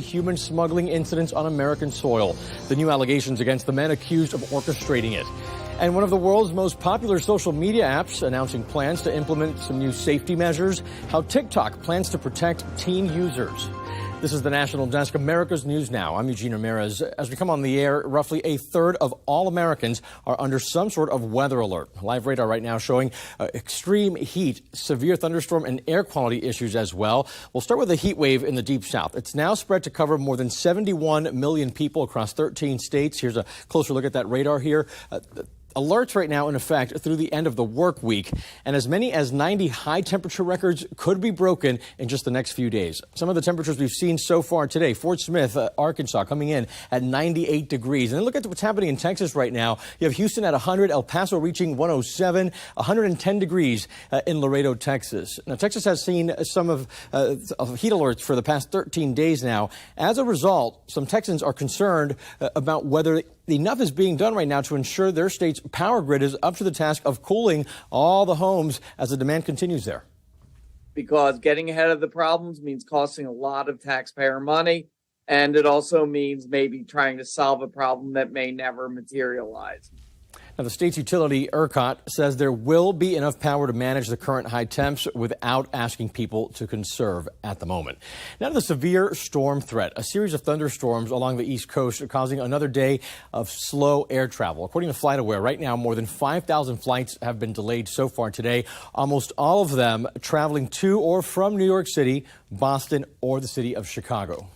human smuggling incidents on American soil. The new allegations against the men accused of orchestrating it. And one of the world's most popular social media apps announcing plans to implement some new safety measures. How TikTok plans to protect teen users. This is the National Desk, America's News Now. I'm Eugene Ramirez. As we come on the air, roughly a third of all Americans are under some sort of weather alert. Live radar right now showing extreme heat, severe thunderstorm, and air quality issues as well. We'll start with a heat wave in the Deep South. It's now spread to cover more than 71 million people across 13 states. Here's a closer look at that radar here. Alerts right now in effect through the end of the work week, and as many as 90 high temperature records could be broken in just the next few days. Some of the temperatures we've seen so far today: Fort Smith, Arkansas, coming in at 98 degrees. And then look at what's happening in Texas right now. You have Houston at 100, El Paso reaching 107, 110 degrees in Laredo, Texas. Now, Texas has seen some of heat alerts for the past 13 days now. As a result, some Texans are concerned about whether enough is being done right now to ensure their state's power grid is up to the task of cooling all the homes as the demand continues there. Because getting ahead of the problems means costing a lot of taxpayer money, and it also means maybe trying to solve a problem that may never materialize. Now, the state's utility, ERCOT, says there will be enough power to manage the current high temps without asking people to conserve at the moment. Now to the severe storm threat. A series of thunderstorms along the East Coast are causing another day of slow air travel. According to FlightAware, right now, more than 5,000 flights have been delayed so far today, almost all of them traveling to or from New York City, Boston, or the city of Chicago.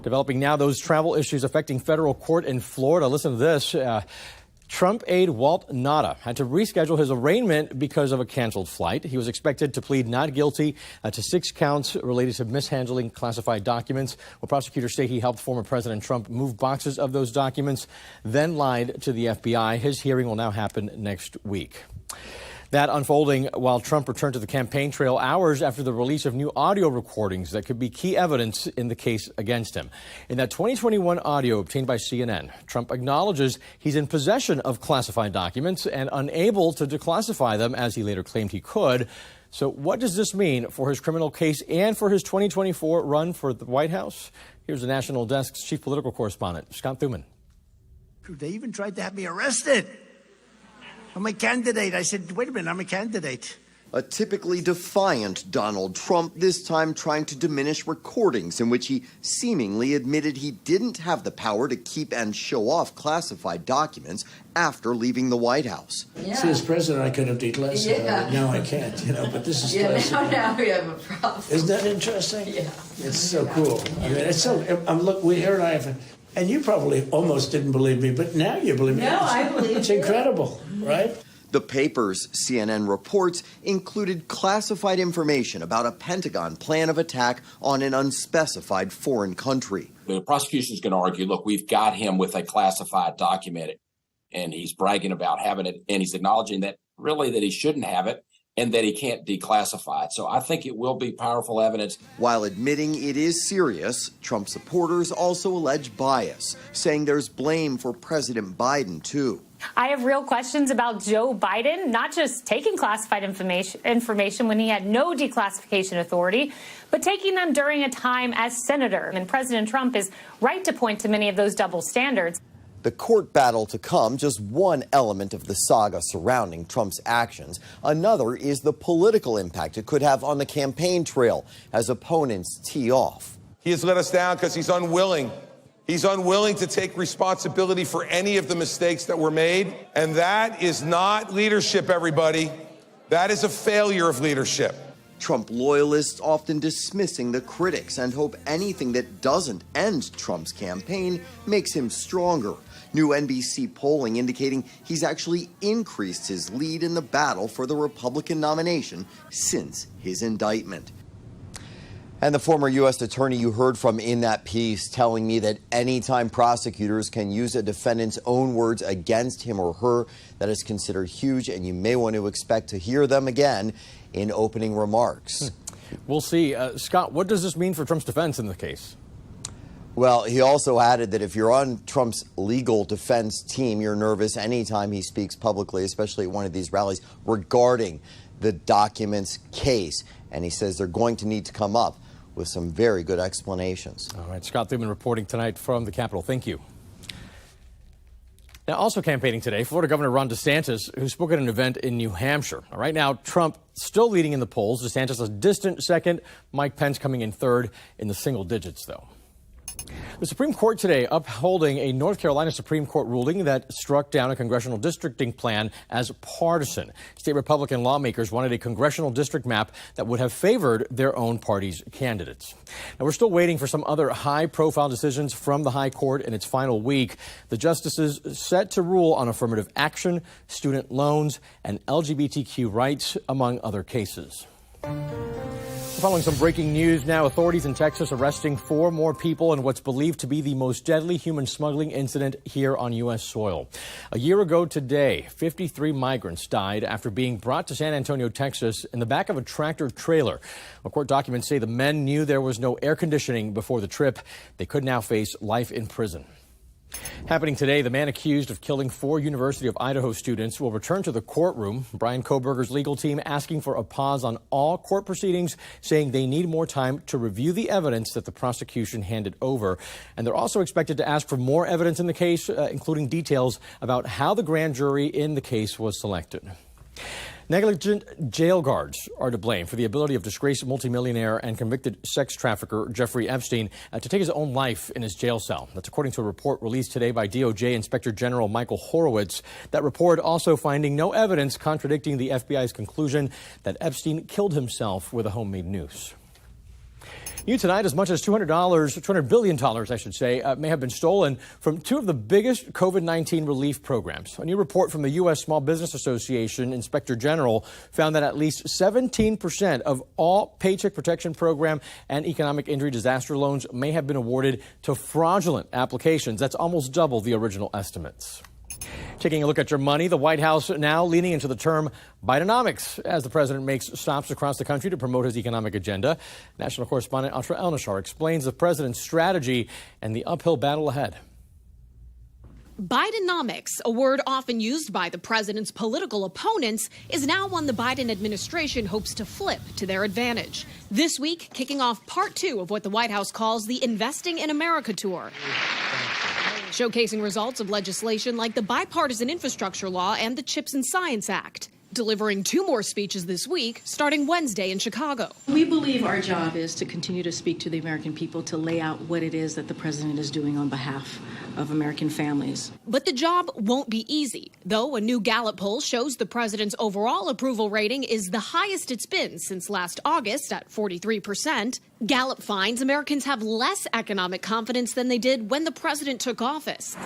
Developing now, those travel issues affecting federal court in Florida. Listen to this. Trump aide Walt Nauta had to reschedule his arraignment because of a canceled flight. He was expected to plead not guilty to 6 counts related to mishandling classified documents. Well, prosecutors say he helped former President Trump move boxes of those documents, then lied to the FBI. His hearing will now happen next week. That unfolding while Trump returned to the campaign trail hours after the release of new audio recordings that could be key evidence in the case against him. In that 2021 audio obtained by CNN, Trump acknowledges he's in possession of classified documents and unable to declassify them, as he later claimed he could. So what does this mean for his criminal case and for his 2024 run for the White House? Here's the National Desk's chief political correspondent, Scott Thuman. They even tried to have me arrested. I'm a candidate. I said, wait a minute, I'm a candidate. A typically defiant Donald Trump, this time trying to diminish recordings in which he seemingly admitted he didn't have the power to keep and show off classified documents after leaving the White House. Yeah. See, as president, I could have declassified it. Now I can't, but this is classified. Now we have a problem. Isn't that interesting? Yeah. It's so cool. I mean, it's so, look, here and I have, and you probably almost didn't believe me, but now you believe me. No, I believe it's incredible, right? The papers, CNN reports, included classified information about a Pentagon plan of attack on an unspecified foreign country. The prosecution is going to argue, look, we've got him with a classified document, and he's bragging about having it, and he's acknowledging that really that he shouldn't have it and that he can't declassify it. So I think it will be powerful evidence. While admitting it is serious, Trump supporters also allege bias, saying there's blame for President Biden, too. I have real questions about Joe Biden, not just taking classified information when he had no declassification authority, but taking them during a time as senator. And President Trump is right to point to many of those double standards. The court battle to come, just one element of the saga surrounding Trump's actions. Another is the political impact it could have on the campaign trail as opponents tee off. He has let us down because he's unwilling. He's unwilling to take responsibility for any of the mistakes that were made. And that is not leadership, everybody. That is a failure of leadership. Trump loyalists often dismissing the critics and hope anything that doesn't end Trump's campaign makes him stronger. New NBC polling indicating he's actually increased his lead in the battle for the Republican nomination since his indictment. And the former U.S. attorney you heard from in that piece telling me that anytime prosecutors can use a defendant's own words against him or her, that is considered huge, and you may want to expect to hear them again in opening remarks. We'll see. Scott, what does this mean for Trump's defense in the case? Well, he also added that if you're on Trump's legal defense team, you're nervous anytime he speaks publicly, especially at one of these rallies, regarding the documents case. And he says they're going to need to come up with some very good explanations. All right, Scott Thurman reporting tonight from the Capitol. Thank you. Now, also campaigning today, Florida Governor Ron DeSantis, who spoke at an event in New Hampshire. Right now, Trump still leading in the polls. DeSantis a distant second. Mike Pence coming in third in the single digits, though. The Supreme Court today upholding a North Carolina Supreme Court ruling that struck down a congressional districting plan as partisan. State Republican lawmakers wanted a congressional district map that would have favored their own party's candidates. Now, we're still waiting for some other high-profile decisions from the High Court in its final week. The justices set to rule on affirmative action, student loans, and LGBTQ rights, among other cases. Following some breaking news now, authorities in Texas arresting 4 more people in what's believed to be the most deadly human smuggling incident here on U.S. soil. A year ago today, 53 migrants died after being brought to San Antonio, Texas, in the back of a tractor trailer. Court documents say the men knew there was no air conditioning before the trip. They could now face life in prison. Happening today, the man accused of killing 4 University of Idaho students will return to the courtroom. Brian Kohberger's legal team asking for a pause on all court proceedings, saying they need more time to review the evidence that the prosecution handed over. And they're also expected to ask for more evidence in the case, including details about how the grand jury in the case was selected. Negligent jail guards are to blame for the ability of disgraced multimillionaire and convicted sex trafficker Jeffrey Epstein to take his own life in his jail cell. That's according to a report released today by DOJ Inspector General Michael Horowitz. That report also finding no evidence contradicting the FBI's conclusion that Epstein killed himself with a homemade noose. New tonight, as much as $200 billion, I should say, may have been stolen from 2 of the biggest COVID-19 relief programs. A new report from the U.S. Small Business Association Inspector General found that at least 17% of all Paycheck Protection Program and economic injury disaster loans may have been awarded to fraudulent applications. That's almost double the original estimates. Taking a look at your money, the White House now leaning into the term Bidenomics as the president makes stops across the country to promote his economic agenda. National correspondent Atra Elnashar explains the president's strategy and the uphill battle ahead. Bidenomics, a word often used by the president's political opponents, is now one the Biden administration hopes to flip to their advantage. This week, kicking off part 2 of what the White House calls the Investing in America tour. Showcasing results of legislation like the Bipartisan Infrastructure Law and the CHIPS and Science Act. Delivering 2 more speeches this week, starting Wednesday in Chicago. We believe our job is to continue to speak to the American people, to lay out what it is that the president is doing on behalf of American families. But the job won't be easy, though a new Gallup poll shows the president's overall approval rating is the highest it's been since last August at 43%. Gallup finds Americans have less economic confidence than they did when the president took office.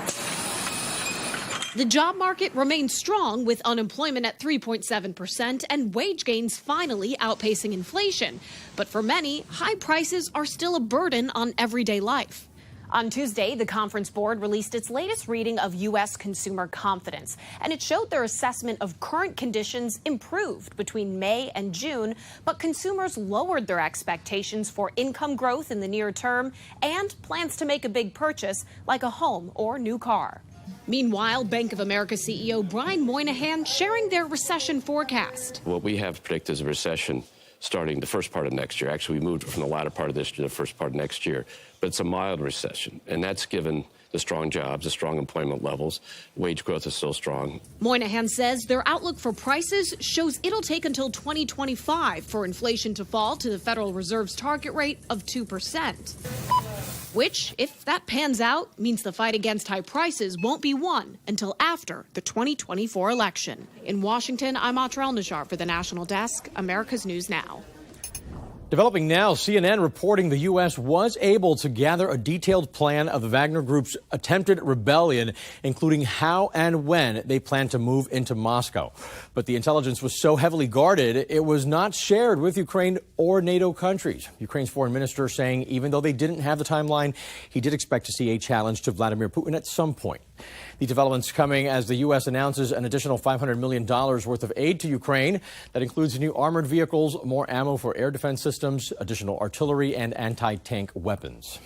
The job market remains strong with unemployment at 3.7% and wage gains finally outpacing inflation. But for many, high prices are still a burden on everyday life. On Tuesday, the Conference Board released its latest reading of U.S. consumer confidence, and it showed their assessment of current conditions improved between May and June, but consumers lowered their expectations for income growth in the near term and plans to make a big purchase like a home or new car. Meanwhile, Bank of America CEO Brian Moynihan sharing their recession forecast. What we have predicted is a recession starting the first part of next year. Actually, we moved from the latter part of this to the first part of next year. But it's a mild recession, and that's given the strong jobs, the strong employment levels. Wage growth is still strong. Moynihan says their outlook for prices shows it'll take until 2025 for inflation to fall to the Federal Reserve's target rate of 2%. Which, if that pans out, means the fight against high prices won't be won until after the 2024 election. In Washington, I'm Atra Elnashar for the National Desk, America's News Now. Developing now, CNN reporting the U.S. was able to gather a detailed plan of the Wagner Group's attempted rebellion, including how and when they plan to move into Moscow. But the intelligence was so heavily guarded, it was not shared with Ukraine or NATO countries. Ukraine's foreign minister saying even though they didn't have the timeline, he did expect to see a challenge to Vladimir Putin at some point. The developments coming as the U.S. announces an additional $500 million worth of aid to Ukraine. That includes new armored vehicles, more ammo for air defense systems, additional artillery, and anti-tank weapons.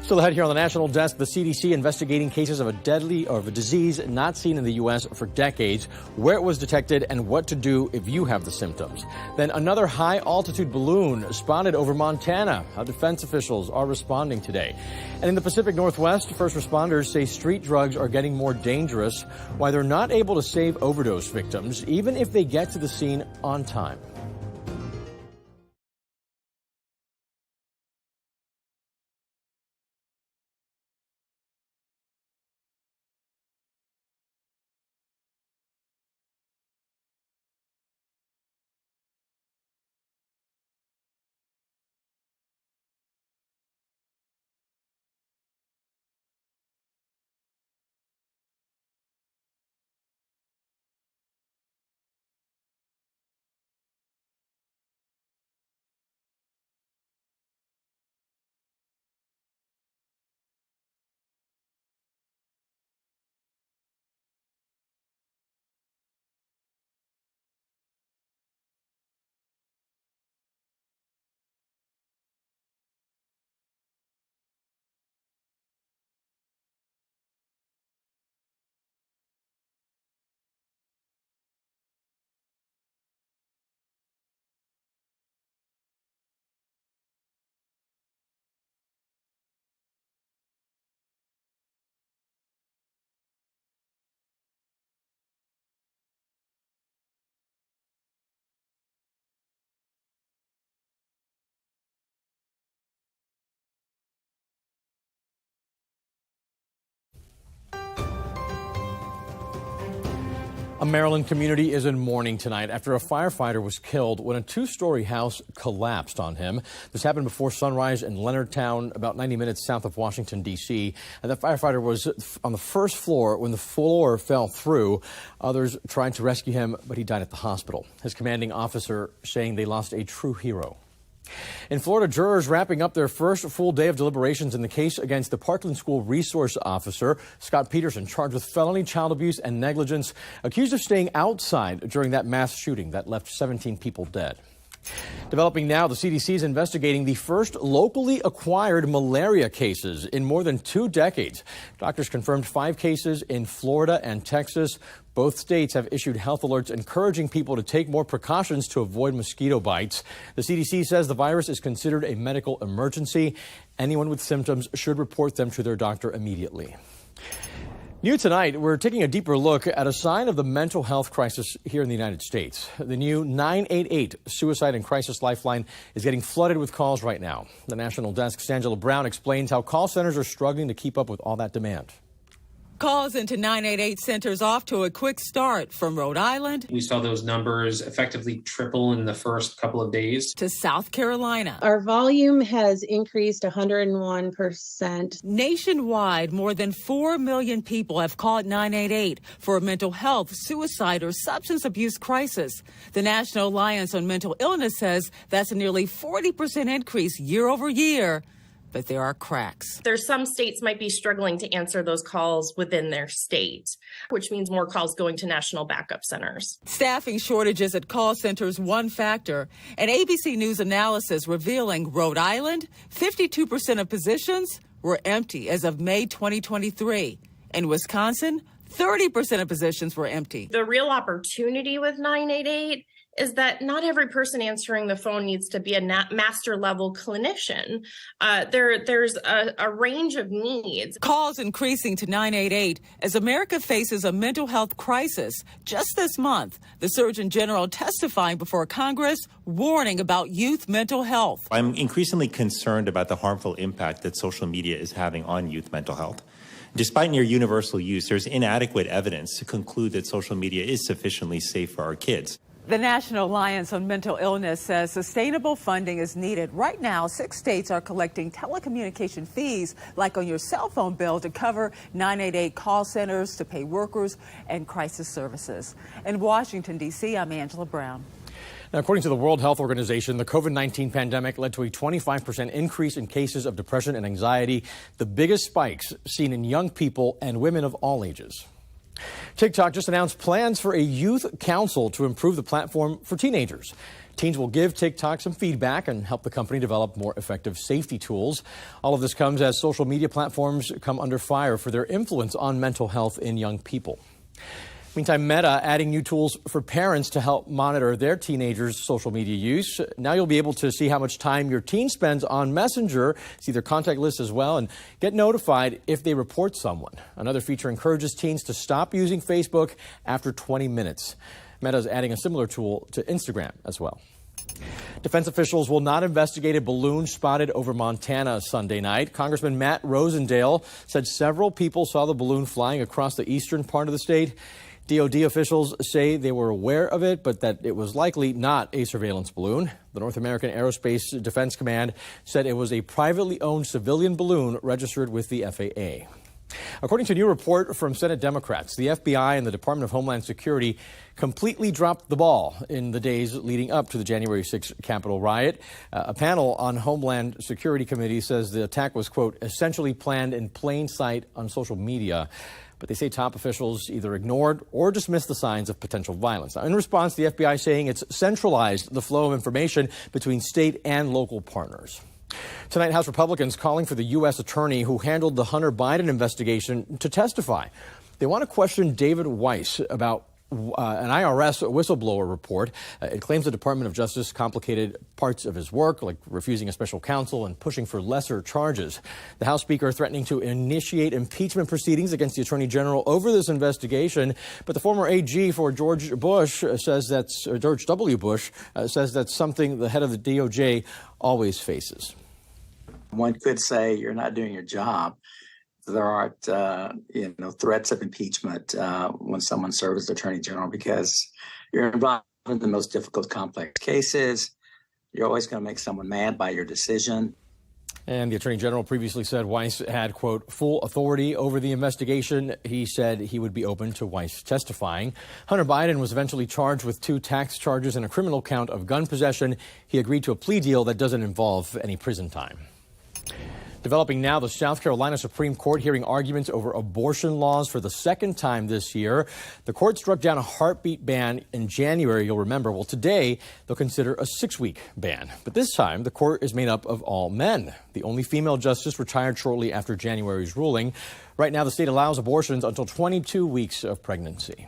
Still ahead here on the National Desk, the CDC investigating cases of a disease not seen in the U.S. for decades, where it was detected, and what to do if you have the symptoms. Then another high-altitude balloon spotted over Montana, how defense officials are responding today. And in the Pacific Northwest, first responders say street drugs are getting more dangerous, why they're not able to save overdose victims, even if they get to the scene on time. A Maryland community is in mourning tonight after a firefighter was killed when a two-story house collapsed on him. This happened before sunrise in Leonardtown, about 90 minutes south of Washington, D.C. And the firefighter was on the first floor when the floor fell through. Others tried to rescue him, but he died at the hospital. His commanding officer saying they lost a true hero. In Florida, jurors wrapping up their first full day of deliberations in the case against the Parkland School resource officer, Scott Peterson, charged with felony child abuse and negligence, accused of staying outside during that mass shooting that left 17 people dead. Developing now, the CDC is investigating the first locally acquired malaria cases in more than 2 decades. Doctors confirmed 5 cases in Florida and Texas. Both states have issued health alerts encouraging people to take more precautions to avoid mosquito bites. The CDC says the virus is considered a medical emergency. Anyone with symptoms should report them to their doctor immediately. New tonight, we're taking a deeper look at a sign of the mental health crisis here in the United States. The new 988 Suicide and Crisis Lifeline is getting flooded with calls right now. The National Desk's Angela Brown explains how call centers are struggling to keep up with all that demand. Calls into 988 centers off to a quick start from Rhode Island. We saw those numbers effectively triple in the first couple of days. To South Carolina. Our volume has increased 101%. Nationwide, more than 4 million people have called 988 for a mental health, suicide, or substance abuse crisis. The National Alliance on Mental Illness says that's a nearly 40% increase year over year. But there are cracks. There's some states might be struggling to answer those calls within their state, which means more calls going to national backup centers. Staffing shortages at call centers one factor. An ABC News analysis revealing Rhode Island, 52% of positions were empty as of May 2023. In Wisconsin, 30% of positions were empty. The real opportunity with 988 is that not every person answering the phone needs to be a master level clinician. There's a range of needs. Calls increasing to 988 as America faces a mental health crisis. Just this month, the Surgeon General testifying before Congress, warning about youth mental health. I'm increasingly concerned about the harmful impact that social media is having on youth mental health. Despite near universal use, there's inadequate evidence to conclude that social media is sufficiently safe for our kids. The National Alliance on Mental Illness says sustainable funding is needed. Right now, 6 states are collecting telecommunication fees, like on your cell phone bill, to cover 988 call centers, to pay workers and crisis services. In Washington, D.C., I'm Angela Brown. Now, according to the World Health Organization, the COVID-19 pandemic led to a 25% increase in cases of depression and anxiety, the biggest spikes seen in young people and women of all ages. TikTok just announced plans for a youth council to improve the platform for teenagers. Teens will give TikTok some feedback and help the company develop more effective safety tools. All of this comes as social media platforms come under fire for their influence on mental health in young people. Meantime, Meta adding new tools for parents to help monitor their teenagers' social media use. Now you'll be able to see how much time your teen spends on Messenger, see their contact list as well, and get notified if they report someone. Another feature encourages teens to stop using Facebook after 20 minutes. Meta is adding a similar tool to Instagram as well. Defense officials will not investigate a balloon spotted over Montana Sunday night. Congressman Matt Rosendale said several people saw the balloon flying across the eastern part of the state. DoD officials say they were aware of it, but that it was likely not a surveillance balloon. The North American Aerospace Defense Command said it was a privately owned civilian balloon registered with the FAA. According to a new report from Senate Democrats, the FBI and the Department of Homeland Security completely dropped the ball in the days leading up to the January 6th Capitol riot. A panel on Homeland Security Committee says the attack was, quote, essentially planned in plain sight on social media. But they say top officials either ignored or dismissed the signs of potential violence. Now, in response, the FBI saying it's centralized the flow of information between state and local partners. Tonight, House Republicans calling for the U.S. attorney who handled the Hunter Biden investigation to testify. They want to question David Weiss about an IRS whistleblower report. It claims the Department of Justice complicated parts of his work, like refusing a special counsel and pushing for lesser charges. The House Speaker threatening to initiate impeachment proceedings against the Attorney General over this investigation. But the former AG for George W. Bush says that's something the head of the DOJ always faces. One could say you're not doing your job. There aren't, threats of impeachment when someone serves as Attorney General because you're involved in the most difficult, complex cases. You're always going to make someone mad by your decision. And the Attorney General previously said Weiss had, quote, full authority over the investigation. He said he would be open to Weiss testifying. Hunter Biden was eventually charged with 2 tax charges and a criminal count of gun possession. He agreed to a plea deal that doesn't involve any prison time. Developing now, the South Carolina Supreme Court hearing arguments over abortion laws for the second time this year. The court struck down a heartbeat ban in January, you'll remember. Well, today, they'll consider a 6-week ban. But this time, the court is made up of all men. The only female justice retired shortly after January's ruling. Right now, the state allows abortions until 22 weeks of pregnancy.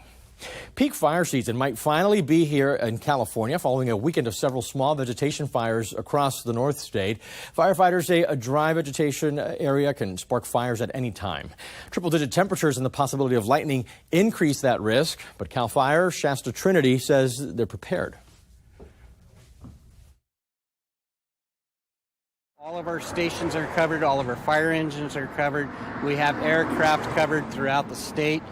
Peak fire season might finally be here in California following a weekend of several small vegetation fires across the North State. Firefighters say a dry vegetation area can spark fires at any time. Triple-digit temperatures and the possibility of lightning increase that risk, but Cal Fire Shasta Trinity says they're prepared. All of our stations are covered. All of our fire engines are covered. We have aircraft covered throughout the state.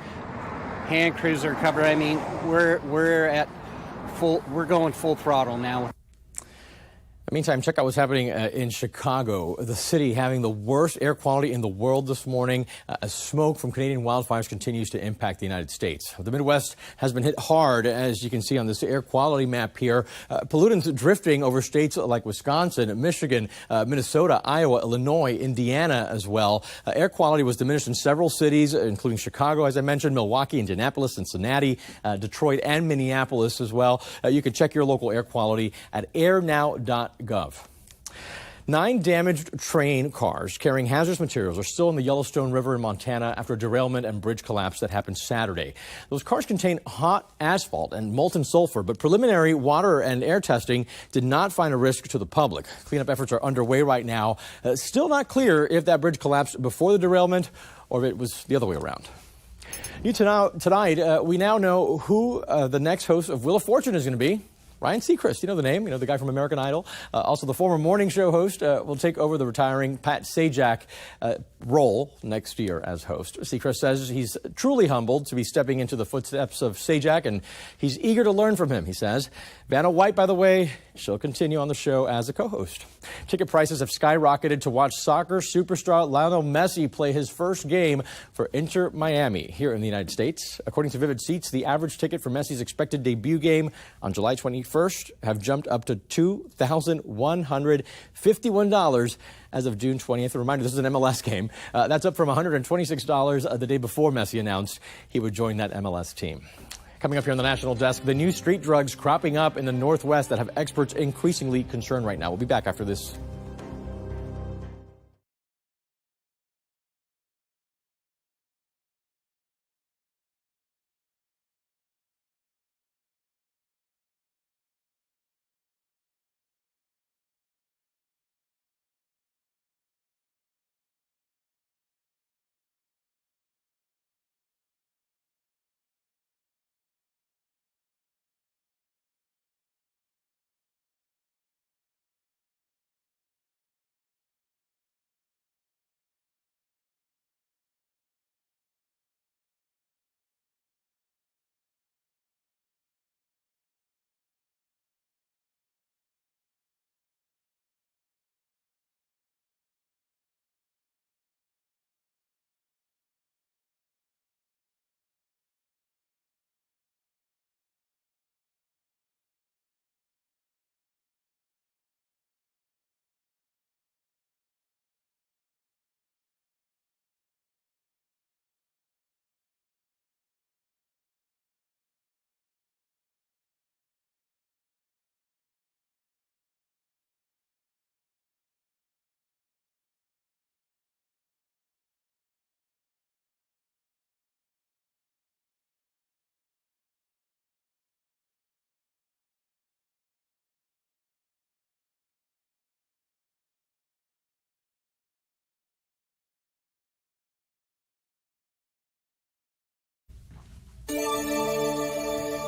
Hand crews are covered. I mean, we're going full throttle now. Meantime, check out what's happening in Chicago, the city having the worst air quality in the world this morning as smoke from Canadian wildfires continues to impact the United States. The Midwest has been hit hard, as you can see on this air quality map here. Pollutants drifting over states like Wisconsin, Michigan, Minnesota, Iowa, Illinois, Indiana as well. Air quality was diminished in several cities, including Chicago, as I mentioned, Milwaukee, Indianapolis, Cincinnati, Detroit, and Minneapolis as well. You can check your local air quality at airnow.gov. 9 damaged train cars carrying hazardous materials are still in the Yellowstone River in Montana after a derailment and bridge collapse that happened Saturday. Those cars contain hot asphalt and molten sulfur, but preliminary water and air testing did not find a risk to the public. Cleanup efforts are underway right now. Still not clear if that bridge collapsed before the derailment or if it was the other way around. New tonight, we now know who the next host of Wheel of Fortune is going to be. Ryan Seacrest, you know the name, the guy from American Idol. Also, the former morning show host will take over the retiring Pat Sajak role next year as host. Seacrest says he's truly humbled to be stepping into the footsteps of Sajak, and he's eager to learn from him, he says. Vanna White, by the way, she'll continue on the show as a co-host. Ticket prices have skyrocketed to watch soccer superstar Lionel Messi play his first game for Inter Miami here in the United States. According to Vivid Seats, the average ticket for Messi's expected debut game on July 21st first have jumped up to $2,151 as of June 20th. A reminder, this is an MLS game. That's up from $126 the day before Messi announced he would join that MLS team. Coming up here on the National Desk, the new street drugs cropping up in the Northwest that have experts increasingly concerned right now. We'll be back after this.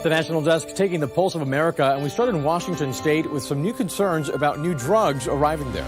The National Desk taking the pulse of America, and we start in Washington State with some new concerns about new drugs arriving there.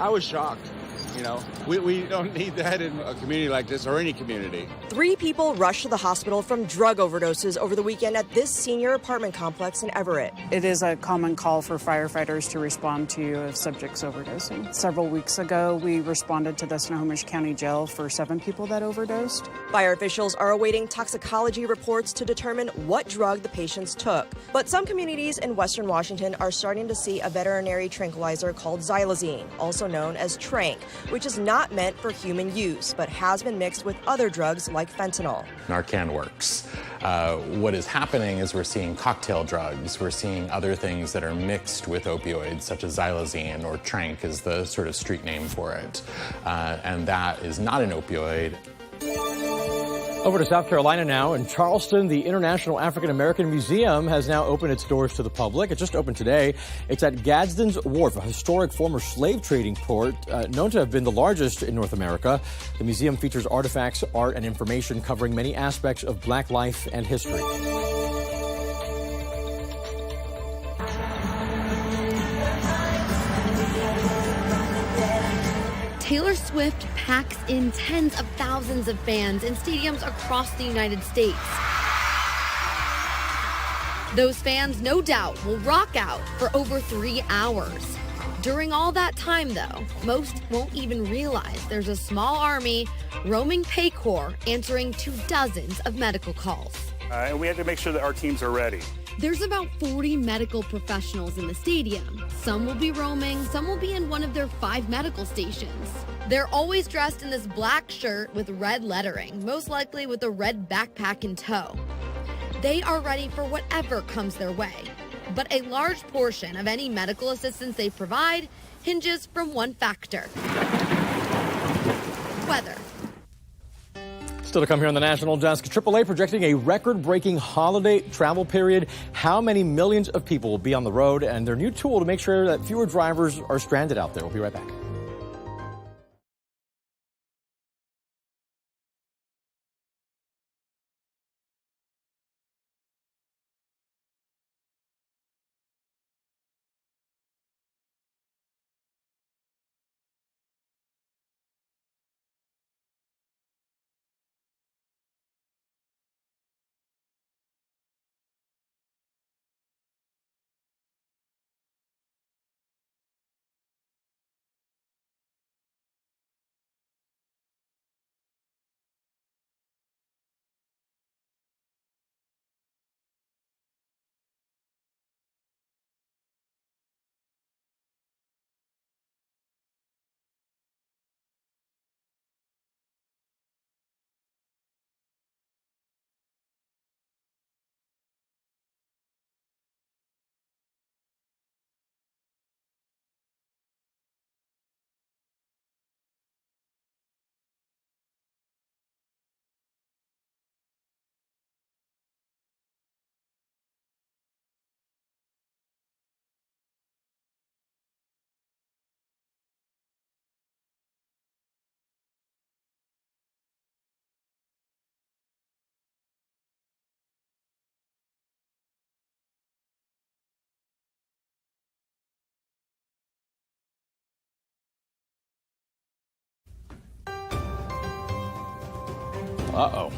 I was shocked. You know, we don't need that in a community like this or any community. 3 people rushed to the hospital from drug overdoses over the weekend at this senior apartment complex in Everett. It is a common call for firefighters to respond to subjects overdosing. Several weeks ago, we responded to the Snohomish County Jail for 7 people that overdosed. Fire officials are awaiting toxicology reports to determine what drug the patients took. But some communities in Western Washington are starting to see a veterinary tranquilizer called xylazine, also known as Tranq, which is not meant for human use, but has been mixed with other drugs like fentanyl. Narcan works. What is happening is we're seeing cocktail drugs. We're seeing other things that are mixed with opioids, such as xylazine, or Tranq is the sort of street name for it. And that is not an opioid. Over to South Carolina now. In Charleston, the International African American Museum has now opened its doors to the public. It just opened today. It's at Gadsden's Wharf, a historic former slave trading port known to have been the largest in North America. The museum features artifacts, art, and information covering many aspects of Black life and history. Taylor Swift packs in tens of thousands of fans in stadiums across the United States. Those fans, no doubt, will rock out for over 3 hours. During all that time, though, most won't even realize there's a small army roaming Paycor answering to dozens of medical calls. And we had to make sure that our teams are ready. There's about 40 medical professionals in the stadium. Some will be roaming, some will be in one of their 5 medical stations. They're always dressed in this black shirt with red lettering, most likely with a red backpack in tow. They are ready for whatever comes their way. But a large portion of any medical assistance they provide hinges from one factor: weather. Still to come here on the National Desk, AAA projecting a record-breaking holiday travel period. How many millions of people will be on the road, and their new tool to make sure that fewer drivers are stranded out there. We'll be right back.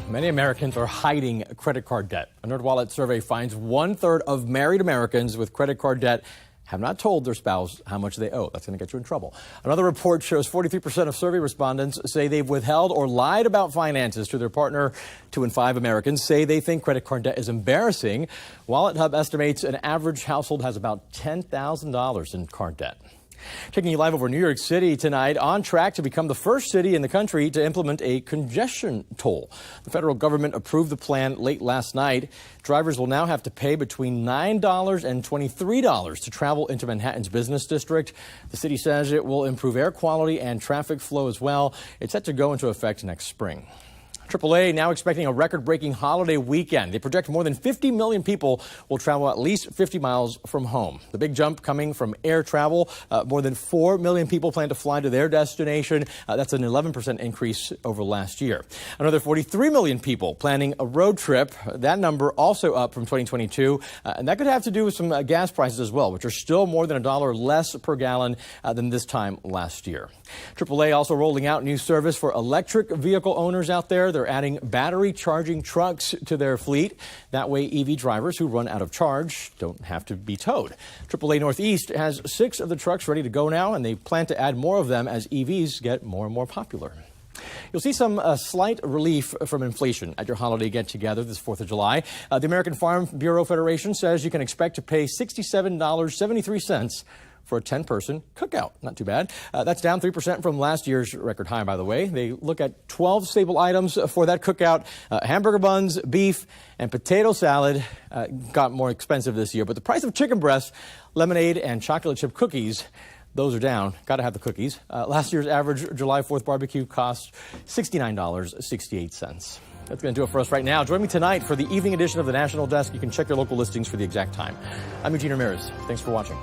Many Americans are hiding credit card debt. A NerdWallet survey finds 1/3 of married Americans with credit card debt have not told their spouse how much they owe. That's going to get you in trouble. Another report shows 43% of survey respondents say they've withheld or lied about finances to their partner. 2 in 5 Americans say they think credit card debt is embarrassing. Wallet Hub estimates an average household has about $10,000 in card debt. Taking you live over New York City tonight, on track to become the first city in the country to implement a congestion toll. The federal government approved the plan late last night. Drivers will now have to pay between $9 and $23 to travel into Manhattan's business district. The city says it will improve air quality and traffic flow as well. It's set to go into effect next spring. AAA now expecting a record-breaking holiday weekend. They project more than 50 million people will travel at least 50 miles from home. The big jump coming from air travel. More than 4 million people plan to fly to their destination. That's an 11% increase over last year. Another 43 million people planning a road trip. That number also up from 2022. And that could have to do with some gas prices as well, which are still more than $1 less per gallon than this time last year. AAA also rolling out new service for electric vehicle owners out there. They're adding battery charging trucks to their fleet. That way, EV drivers who run out of charge don't have to be towed. AAA Northeast has 6 of the trucks ready to go now, and they plan to add more of them as EVs get more and more popular. You'll see some slight relief from inflation at your holiday get-together this 4th of July. The American Farm Bureau Federation says you can expect to pay $67.73 for a 10-person cookout. Not too bad. That's down 3% from last year's record high, by the way. They look at 12 staple items for that cookout. Hamburger buns, beef, and potato salad got more expensive this year. But the price of chicken breast, lemonade, and chocolate chip cookies, those are down. Got to have the cookies. Last year's average July 4th barbecue cost $69.68. That's going to do it for us right now. Join me tonight for the evening edition of the National Desk. You can check your local listings for the exact time. I'm Eugene Ramirez. Thanks for watching.